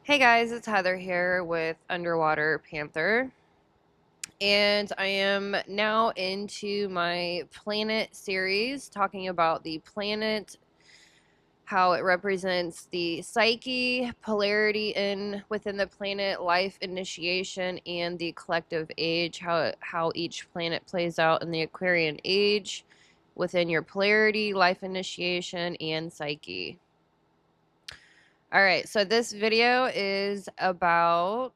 Hey guys, it's Heather here with Underwater Panther, and I am now into my planet series talking about the planet, how it represents the psyche, polarity within the planet, life initiation, and the collective age, how each planet plays out in the Aquarian age within your polarity, life initiation, and psyche. All right, so this video is about,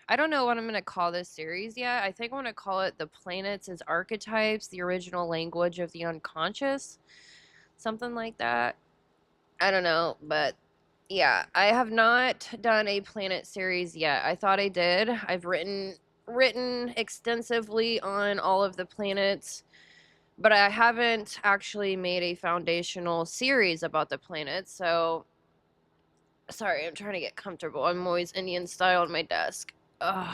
I don't know what I'm going to call this series yet. I think I want to call it The Planets as Archetypes, the Original Language of the Unconscious, something like that. I don't know, but yeah, I have not done a planet series yet. I thought I did. I've written extensively on all of the planets, but I haven't actually made a foundational series about the planets, so sorry, I'm trying to get comfortable. I'm always Indian style on my desk. Ugh.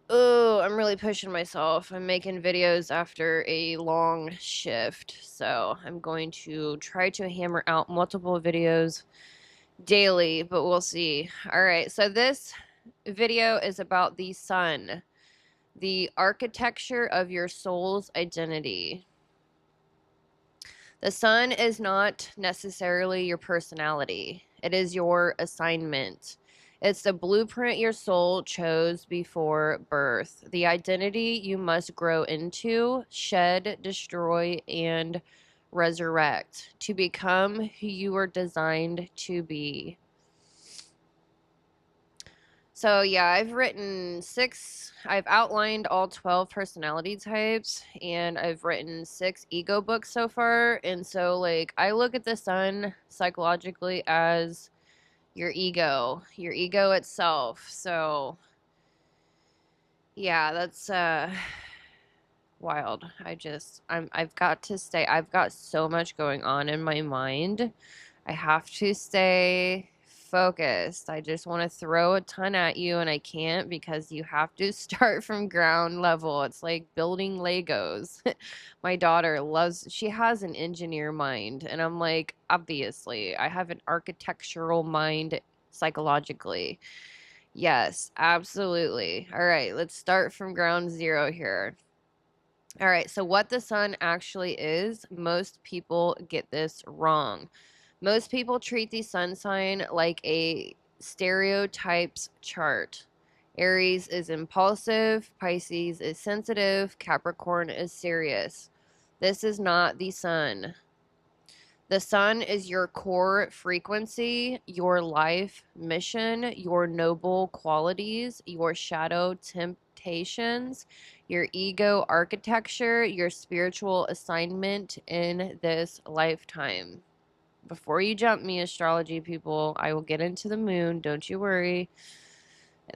Oh, I'm really pushing myself. I'm making videos after a long shift, so I'm going to try to hammer out multiple videos daily, but we'll see. All right, so this video is about the sun, the architecture of your soul's identity. The sun is not necessarily your personality. It is your assignment. It's the blueprint your soul chose before birth. The identity you must grow into, shed, destroy, and resurrect to become who you were designed to be. So yeah, I've outlined all 12 personality types, and I've written 6 ego books so far. And so like I look at the sun psychologically as your ego itself. So yeah, that's wild. I've got to stay. I've got so much going on in my mind. I have to stay focused. I just want to throw a ton at you and I can't because you have to start from ground level. It's like building Legos. My daughter she has an engineer mind, and I'm like, obviously, I have an architectural mind psychologically. Yes, absolutely. All right, let's start from ground zero here. All right, so what the sun actually is, most people get this wrong. Most people treat the sun sign like a stereotypes chart. Aries is impulsive, Pisces is sensitive, Capricorn is serious. This is not the sun. The sun is your core frequency, your life mission, your noble qualities, your shadow temptations, your ego architecture, your spiritual assignment in this lifetime. Before you jump me, astrology people, I will get into the moon. Don't you worry.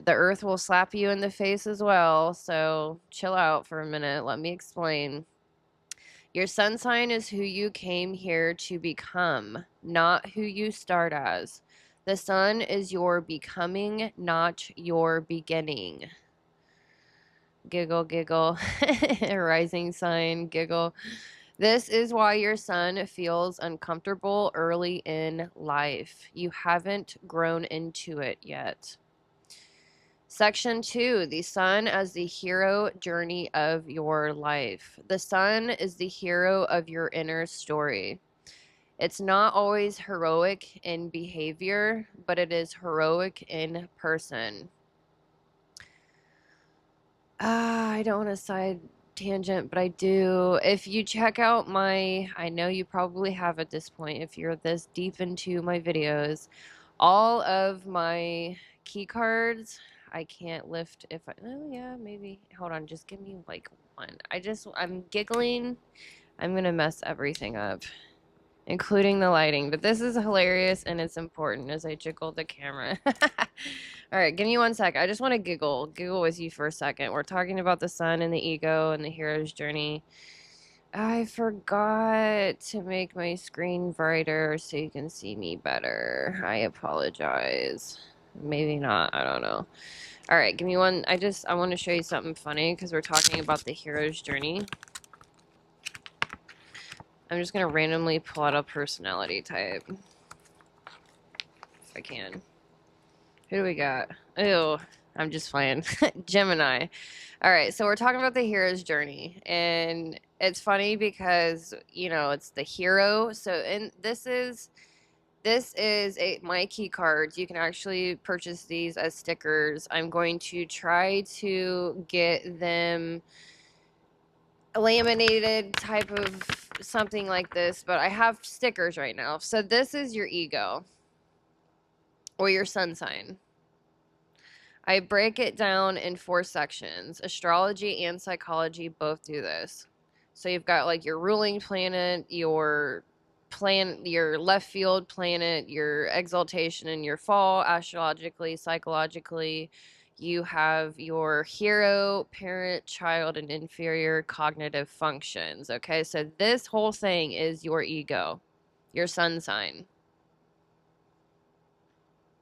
The earth will slap you in the face as well. So chill out for a minute. Let me explain. Your sun sign is who you came here to become, not who you start as. The sun is your becoming, not your beginning. Giggle, giggle. Rising sign, giggle. This is why your sun feels uncomfortable early in life. You haven't grown into it yet. Section 2, the sun as the hero journey of your life. The sun is the hero of your inner story. It's not always heroic in behavior, but it is heroic in person. I don't want to side tangent, but I do. If you check out I know you probably have at this point, if you're this deep into my videos, all of my key cards, I can't lift oh yeah, maybe. Hold on, just give me like one. I'm giggling. I'm going to mess everything up, including the lighting. But this is hilarious and it's important as I jiggle the camera. All right, give me 1 sec. I just want to giggle with you for a second. We're talking about the sun and the ego and the hero's journey. I forgot to make my screen brighter so you can see me better. I apologize. Maybe not. I don't know. All right, give me one. I want to show you something funny because we're talking about the hero's journey. I'm just going to randomly pull out a personality type if I can. Who do we got? Ew, I'm just playing. Gemini. All right, so we're talking about the hero's journey, and it's funny because it's the hero. So, and this is my key cards. You can actually purchase these as stickers. I'm going to try to get them laminated type of something like this, but I have stickers right now. So this is your ego or your sun sign. I break it down in 4 sections. Astrology and psychology both do this. So you've got like your ruling planet, your left field planet, your exaltation and your fall, astrologically, psychologically. You have your hero, parent, child, and inferior cognitive functions. Okay, so this whole thing is your ego, your sun sign.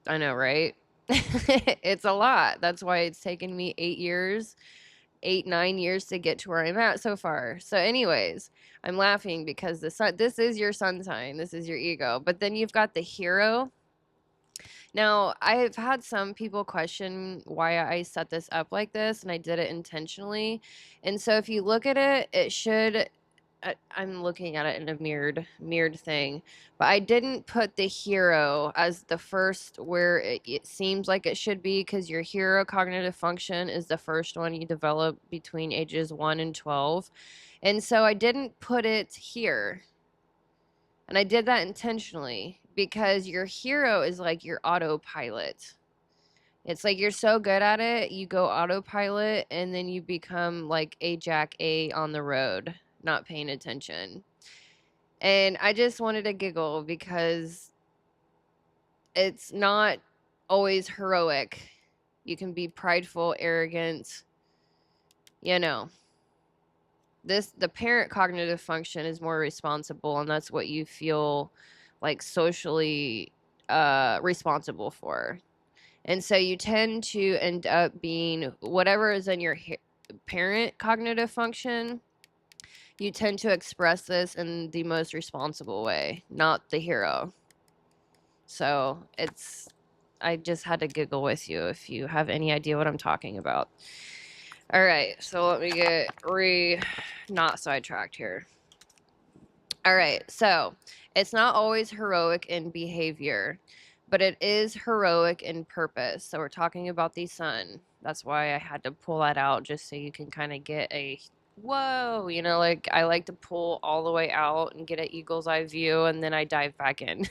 I know, right? It's a lot. That's why it's taken me 9 years to get to where I'm at so far. So, anyways, I'm laughing because this is your sun sign. This is your ego. But then you've got the hero. Now, I've had some people question why I set this up like this, and I did it intentionally. And so, if you look at it, it should. I'm looking at it in a mirrored thing, but I didn't put the hero as the first where it seems like it should be, because your hero cognitive function is the first one you develop between ages 1 and 12. And so I didn't put it here. And I did that intentionally because your hero is like your autopilot. It's like you're so good at it, you go autopilot, and then you become like a Jack A on the road, not paying attention. And I just wanted to giggle because it's not always heroic. You can be prideful, arrogant, you know. The parent cognitive function is more responsible, and that's what you feel like socially responsible for. And so you tend to end up being whatever is in your parent cognitive function. You tend to express this in the most responsible way, not the hero. So I just had to giggle with you if you have any idea what I'm talking about. All right, so let me get not sidetracked here. All right, so it's not always heroic in behavior, but it is heroic in purpose. So we're talking about the sun. That's why I had to pull that out, just so you can kind of get a whoa, like I like to pull all the way out and get an eagle's eye view, and then I dive back in.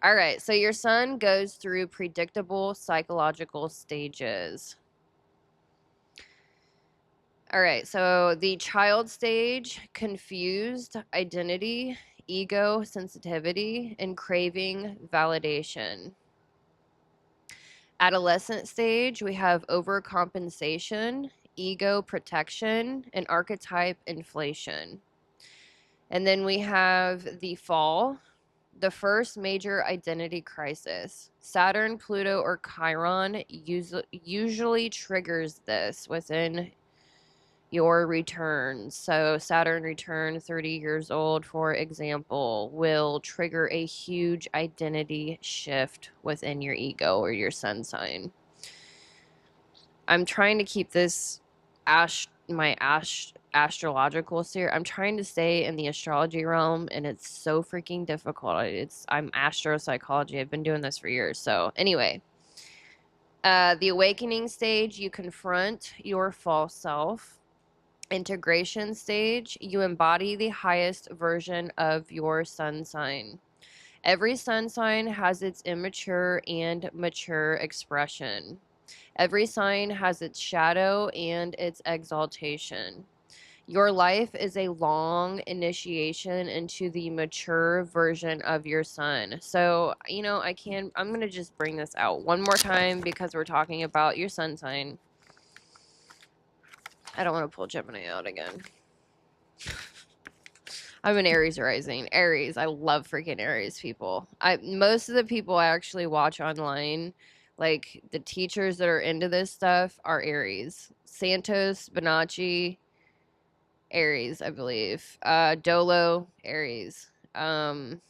All right, so your sun goes through predictable psychological stages. All right, so the child stage, confused identity, ego, sensitivity, and craving validation. Adolescent stage, we have overcompensation, ego protection, and archetype inflation. And then we have the fall, the first major identity crisis. Saturn, Pluto, or Chiron usually triggers this within your return. So Saturn return 30 years old, for example, will trigger a huge identity shift within your ego or your sun sign. I'm trying to keep this astrological series. I'm trying to stay in the astrology realm, and it's so freaking difficult. I'm Astro-Psychology. I've been doing this for years. So anyway, the awakening stage, you confront your false self. Integration stage, you embody the highest version of your sun sign. Every sun sign has its immature and mature expression. Every sign has its shadow and its exaltation. Your life is a long initiation into the mature version of your sun. So, I'm going to just bring this out one more time because we're talking about your sun sign. I don't want to pull Gemini out again. I'm an Aries rising. Aries. I love freaking Aries people. Most of the people I actually watch online, like the teachers that are into this stuff, are Aries. Santos, Bonacci, Aries, I believe. Dolo, Aries. Elliot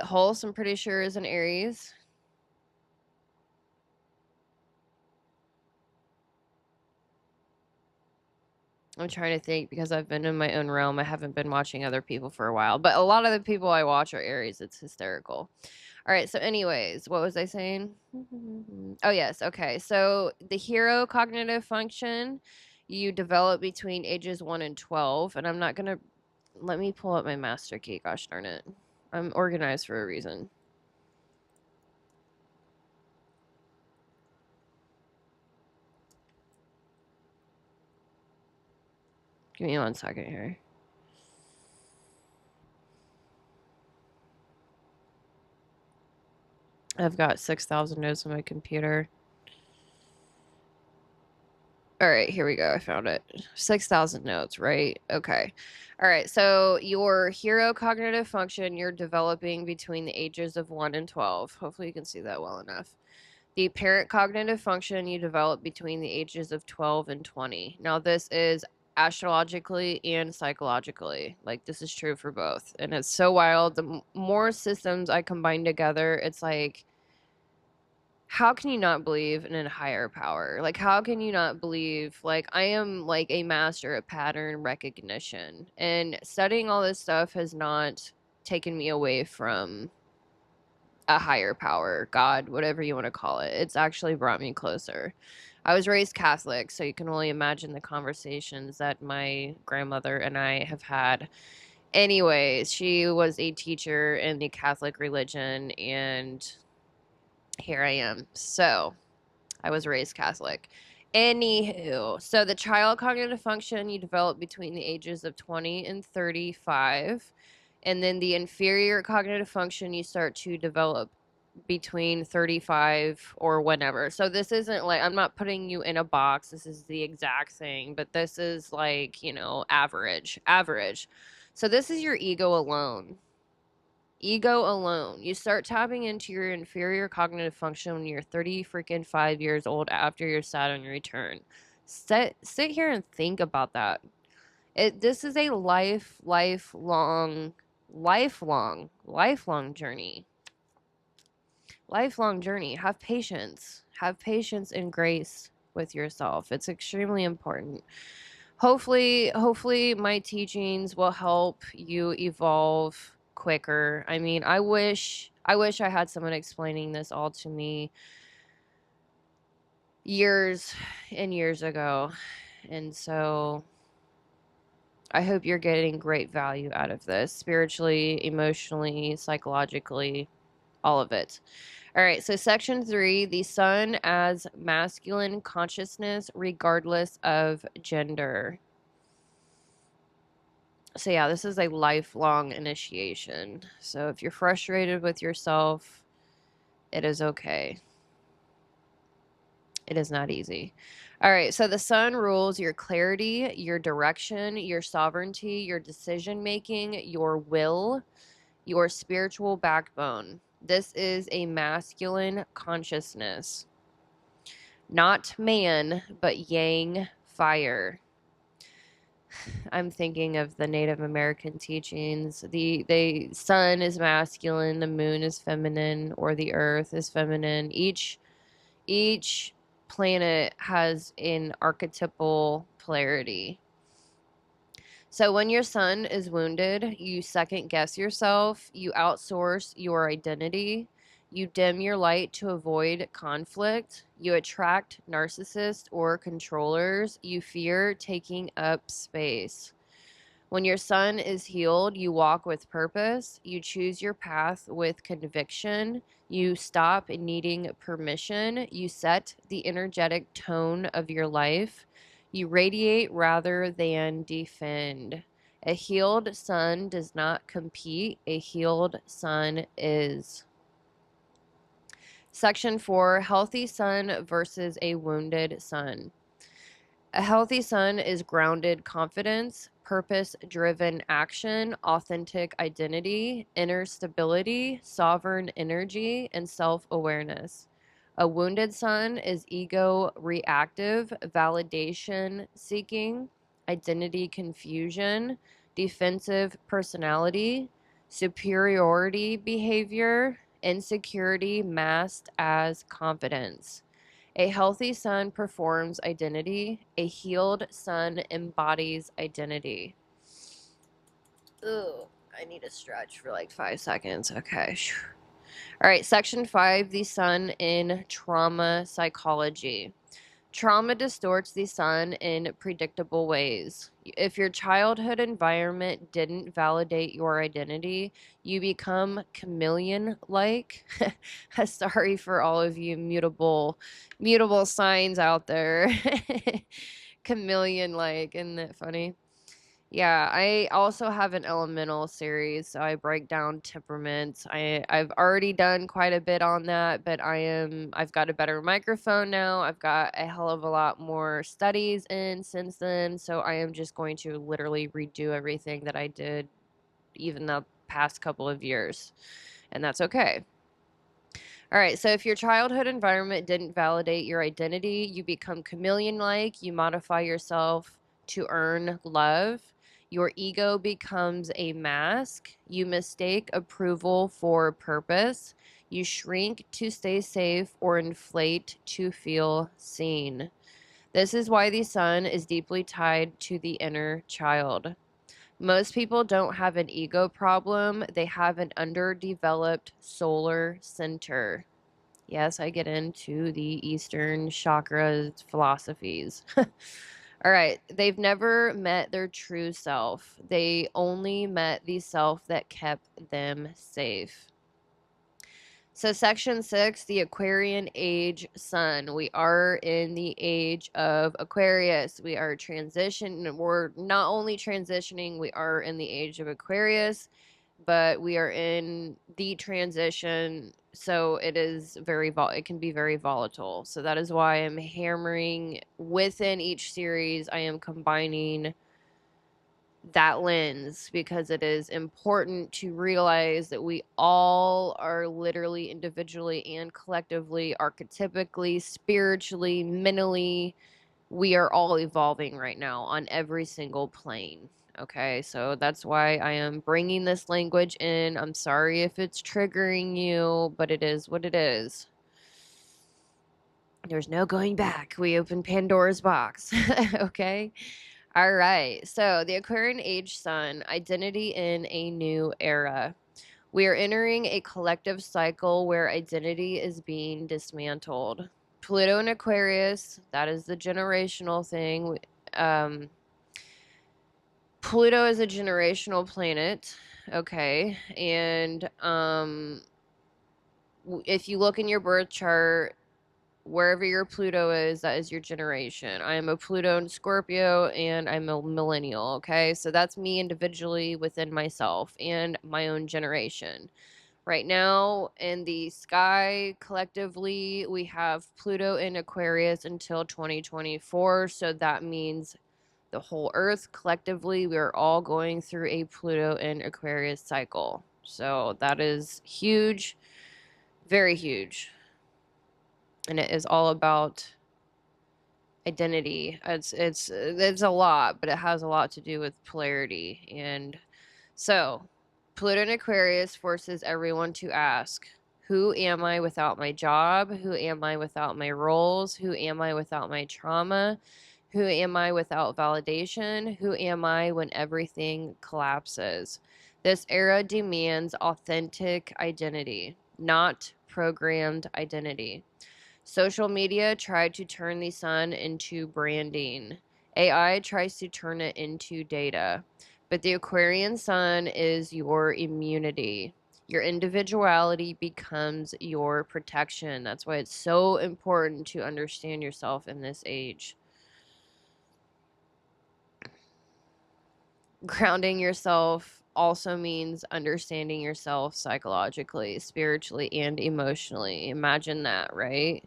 Hulse, I'm pretty sure, is an Aries. I'm trying to think because I've been in my own realm. I haven't been watching other people for a while, but a lot of the people I watch are Aries. It's hysterical. All right. So, anyways, what was I saying? Oh, yes. Okay. So, the hero cognitive function you develop between ages 1 and 12. And I'm not going to let me pull up my master key. Gosh darn it. I'm organized for a reason. Give me 1 second here. I've got 6,000 notes on my computer. All right, here we go. I found it. 6,000 notes, right? Okay. All right, so your hero cognitive function you're developing between the ages of 1 and 12. Hopefully you can see that well enough. The parent cognitive function you develop between the ages of 12 and 20. Now, this is astrologically and psychologically. Like, this is true for both. And it's so wild. The more systems I combine together, it's like, how can you not believe in a higher power? Like, how can you not believe, like, I am like a master at pattern recognition, and studying all this stuff has not taken me away from a higher power, God, whatever you want to call it. It's actually brought me closer. I was raised Catholic, so you can only imagine the conversations that my grandmother and I have had. Anyways, she was a teacher in the Catholic religion, and here I am. So, I was raised Catholic. Anywho, so the child cognitive function you develop between the ages of 20 and 35. And then the inferior cognitive function you start to develop between 35 or whenever. So this isn't like, I'm not putting you in a box. This is the exact thing, but this is like, average. Average. So this is your ego alone. Ego alone. You start tapping into your inferior cognitive function when you're 30 freaking 5 years old after your Saturn return. Sit here and think about that. This is a lifelong journey. Lifelong journey. Have patience. Have patience and grace with yourself. It's extremely important. Hopefully my teachings will help you evolve quicker. I mean, I wish I had someone explaining this all to me years and years ago. And so I hope you're getting great value out of this, spiritually, emotionally, psychologically, all of it. All right, so section 3, the sun as masculine consciousness regardless of gender. So yeah, this is a lifelong initiation. So if you're frustrated with yourself, it is okay. It is not easy. All right, so the sun rules your clarity, your direction, your sovereignty, your decision making, your will, your spiritual backbone. This is a masculine consciousness. Not man, but yang fire. I'm thinking of the Native American teachings. The sun is masculine, the moon is feminine, or the earth is feminine. Each planet has an archetypal polarity. So when your sun is wounded, you second guess yourself, you outsource your identity, you dim your light to avoid conflict, you attract narcissists or controllers, you fear taking up space. When your sun is healed, you walk with purpose, you choose your path with conviction, you stop needing permission, you set the energetic tone of your life, you radiate rather than defend. A healed sun does not compete, a healed sun is. Section 4, healthy sun versus a wounded sun. A healthy sun is grounded confidence, purpose-driven action, authentic identity, inner stability, sovereign energy, and self-awareness. A wounded sun is ego reactive, validation seeking, identity confusion, defensive personality, superiority behavior, insecurity masked as confidence. A healthy sun performs identity. A healed sun embodies identity. Ooh, I need to stretch for like 5 seconds. Okay. All right, section 5, the sun in trauma psychology. Trauma distorts the sun in predictable ways. If your childhood environment didn't validate your identity, you become chameleon-like. Sorry for all of you mutable signs out there. Chameleon-like, isn't that funny? Yeah, I also have an elemental series, so I break down temperaments. I've already done quite a bit on that, but I've got a better microphone now. I've got a hell of a lot more studies in since then, so I am just going to literally redo everything that I did even the past couple of years. And that's okay. All right, so if your childhood environment didn't validate your identity, you become chameleon-like, you modify yourself to earn love. Your ego becomes a mask. You mistake approval for purpose. You shrink to stay safe or inflate to feel seen. This is why the sun is deeply tied to the inner child. Most people don't have an ego problem, they have an underdeveloped solar center. Yes, I get into the Eastern chakra philosophies. All right. They've never met their true self. They only met the self that kept them safe. So, section 6, the Aquarian age sun. We are in the age of Aquarius. We are we're not only transitioning, we are in the age of Aquarius, but we are in the transition. So it is it can be very volatile. So that is why I'm hammering within each series. I am combining that lens because it is important to realize that we all are literally individually and collectively, archetypically, spiritually, mentally, we are all evolving right now on every single plane. Okay, so that's why I am bringing this language in. I'm sorry if it's triggering you, but it is what it is. There's no going back. We opened Pandora's box. Okay. All right. So, the Aquarian age sun, identity in a new era. We are entering a collective cycle where identity is being dismantled. Pluto in Aquarius, that is the generational thing. Pluto is a generational planet. Okay. And if you look in your birth chart, wherever your Pluto is, that is your generation. I am a Pluto in Scorpio and I'm a millennial, okay? So that's me individually within myself and my own generation. Right now in the sky, collectively, we have Pluto in Aquarius until 2024. So that means the whole Earth, collectively, we're all going through a Pluto in Aquarius cycle. So that is huge, very huge. And it is all about identity. It's a lot, but it has a lot to do with polarity. And so Pluto in Aquarius forces everyone to ask, who am I without my job? Who am I without my roles? Who am I without my trauma? Who am I without validation? Who am I when everything collapses? This era demands authentic identity, not programmed identity. Social media tried to turn the sun into branding. AI tries to turn it into data. But the Aquarian sun is your immunity. Your individuality becomes your protection. That's why it's so important to understand yourself in this age. Grounding yourself also means understanding yourself psychologically, spiritually, and emotionally. Imagine that, right?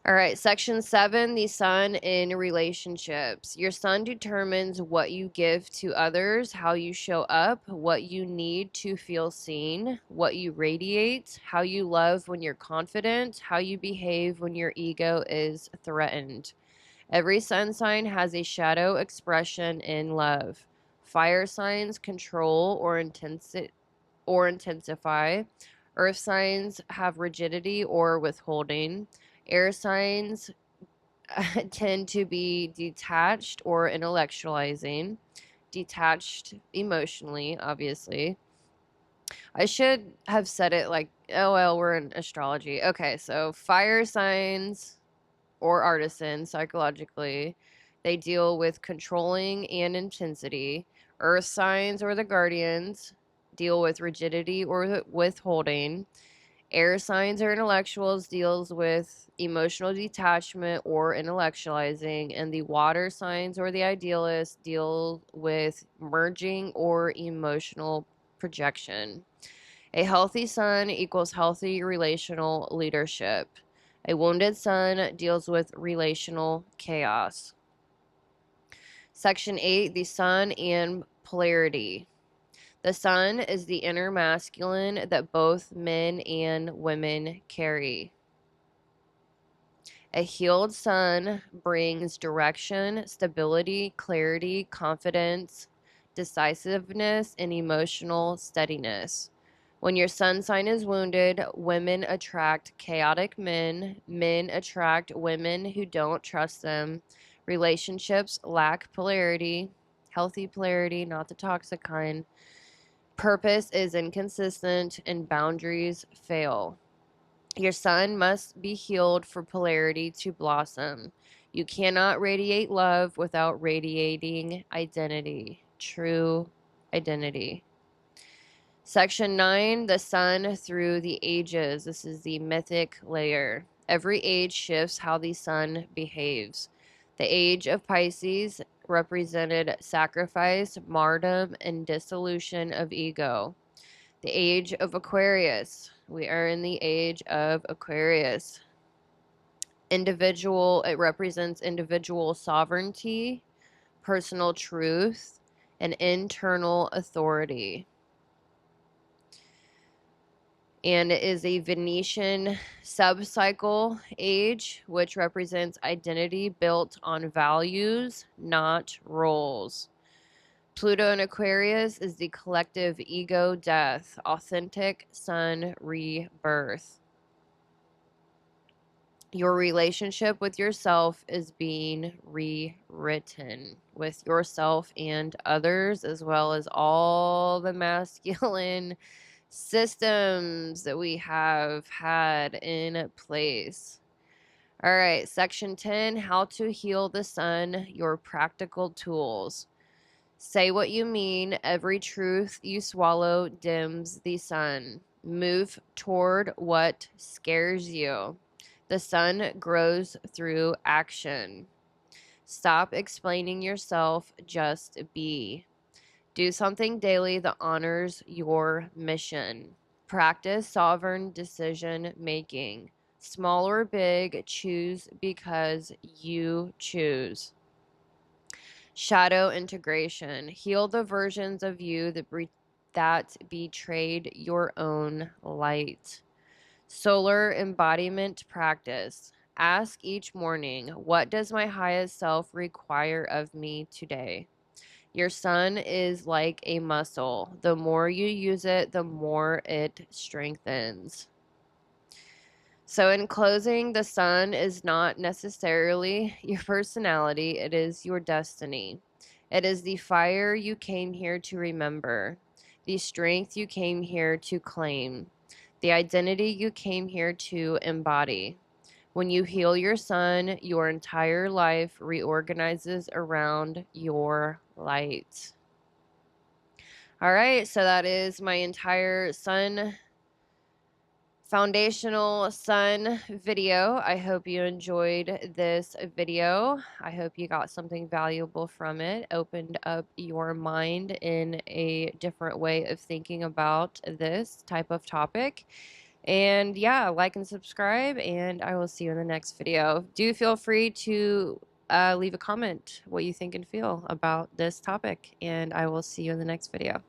All right, section 7, the sun in relationships. Your sun determines what you give to others, how you show up, what you need to feel seen, what you radiate, how you love when you're confident, how you behave when your ego is threatened. Every sun sign has a shadow expression in love. Fire signs control or intensify. Earth signs have rigidity or withholding. Air signs tend to be detached or intellectualizing, detached emotionally, obviously. I should have said it like, oh, well, we're in astrology. Okay, so fire signs or artisans psychologically, they deal with controlling and intensity. Earth signs or the guardians deal with rigidity or withholding. Air signs or intellectuals deals with emotional detachment or intellectualizing, and the water signs or the idealists deal with merging or emotional projection. A healthy sun equals healthy relational leadership. A wounded sun deals with relational chaos. Section 8, the sun and polarity. The sun is the inner masculine that both men and women carry. A healed sun brings direction, stability, clarity, confidence, decisiveness, and emotional steadiness. When your sun sign is wounded, women attract chaotic men. Men attract women who don't trust them. Relationships lack polarity, healthy polarity, not the toxic kind. Purpose is inconsistent and boundaries fail. Your sun must be healed for polarity to blossom. You cannot radiate love without radiating identity, true identity. Section 9, the sun through the ages. This is the mythic layer. Every age shifts how the sun behaves. The age of Pisces represented sacrifice, martyrdom, and dissolution of ego. The age of Aquarius. We are in the age of Aquarius. Individual, it represents individual sovereignty, personal truth, and internal authority. And it is a Venetian sub-cycle age, which represents identity built on values, not roles. Pluto in Aquarius is the collective ego death, authentic sun rebirth. Your relationship with yourself is being rewritten with yourself and others, as well as all the masculine systems that we have had in place. All right, section 10, how to heal the sun, your practical tools. Say what you mean. Every truth you swallow dims the sun. Move toward what scares you. The sun grows through action. Stop explaining yourself, just be. Do something daily that honors your mission. Practice sovereign decision making. Small or big, choose because you choose. Shadow integration. Heal the versions of you that betrayed your own light. Solar embodiment practice. Ask each morning, what does my highest self require of me today? Your sun is like a muscle. The more you use it, the more it strengthens. So, in closing, the sun is not necessarily your personality, it is your destiny. It is the fire you came here to remember, the strength you came here to claim, the identity you came here to embody. When you heal your sun, your entire life reorganizes around your light. All right, so that is my entire sun foundational sun video. I hope you enjoyed this video. I hope you got something valuable from it, opened up your mind in a different way of thinking about this type of topic. And yeah, like and subscribe, and I will see you in the next video. Do feel free to leave a comment what you think and feel about this topic, and I will see you in the next video.